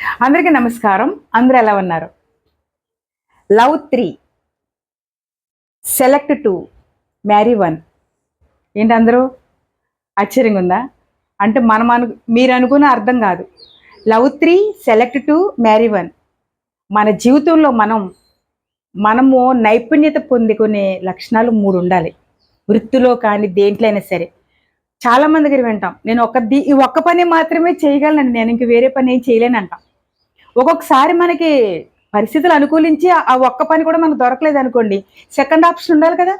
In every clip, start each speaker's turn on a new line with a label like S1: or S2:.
S1: అందరికీ నమస్కారం. అందరూ ఎలా ఉన్నారు? Love 3, select 2, marry 1. ఏంటి అందరూ ఆశ్చర్యంగా ఉందా? అంటే మీరు అనుకున్న అర్థం కాదు. Love 3, select 2, marry 1. మన జీవితంలో మనము నైపుణ్యత పొందుకునే లక్షణాలు 3 ఉండాలి. వృత్తిలో కానీ దేంట్లో అయినా సరే. చాలా మంది దగ్గర వింటాం. నేను ఈ ఒక్క పని మాత్రమే చేయగలనండి. నేను ఇంక వేరే పని ఏం చేయలేనంటాం. ఒక్కొక్కసారి మనకి పరిస్థితులు అనుకూలించి ఆ ఒక్క పని కూడా మనకు దొరకలేదనుకోండి, సెకండ్ ఆప్షన్ ఉండాలి కదా!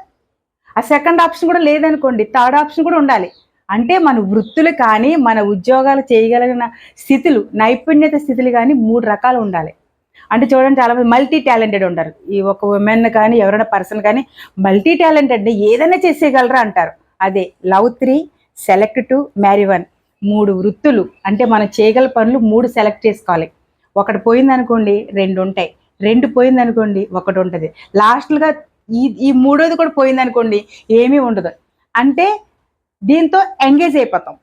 S1: ఆ సెకండ్ ఆప్షన్ కూడా లేదనుకోండి, థర్డ్ ఆప్షన్ కూడా ఉండాలి. అంటే మన వృత్తులు కానీ, మన ఉద్యోగాలు చేయగలిగిన స్థితులు, నైపుణ్యత స్థితులు గానీ 3 రకాలు ఉండాలి. అంటే చూడండి చాలామంది మల్టీ టాలెంటెడ్ ఉంటారు. ఈ ఒక విమెన్ కానీ, ఎవరైనా పర్సన్ కానీ మల్టీ టాలెంటెడ్ ఏదైనా చేసేయగలరా అంటారు. అదే లవ్ 3, సెలెక్ట్ 2, మ్యారీ 1. 3 వృత్తులు అంటే మనం చేయగల పనులు 3 సెలెక్ట్ చేసుకోవాలి. ఒకటి పోయిందనుకోండి 2 ఉంటాయి. 2 పోయిందనుకోండి ఒకటి ఉంటది. లాస్ట్‌గా ఈ మూడోది కూడా పోయిందనుకోండి ఏమీ ఉండదు. అంటే దీంతో ఎంగేజ్ అయిపోతాం.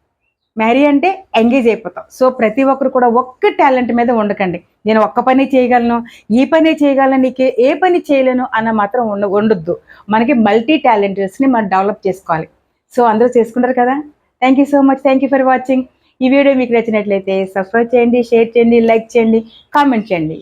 S1: మ్యారీ అంటే ఎంగేజ్ అయిపోతాం. సో, ప్రతి ఒక్కరు కూడా ఒక్క టాలెంట్ మీద ఉండకండి. నేను ఒక్క పనే చేయగలను, ఈ పనే చేయగలను, ఏ పని చేయలేను అన్న మాత్రం ఉండొద్దు. మనకి మల్టీ టాలెంటర్స్‌ని మనం డెవలప్ చేసుకోవాలి. సో, అందరూ చేసుకుంటారు కదా! Thank you so much. Thank you for watching. ఈ వీడియో మీకు నచ్చినట్లయితే సబ్స్క్రైబ్ చేయండి, షేర్ చేయండి, లైక్ చేయండి, కామెంట్ చేయండి.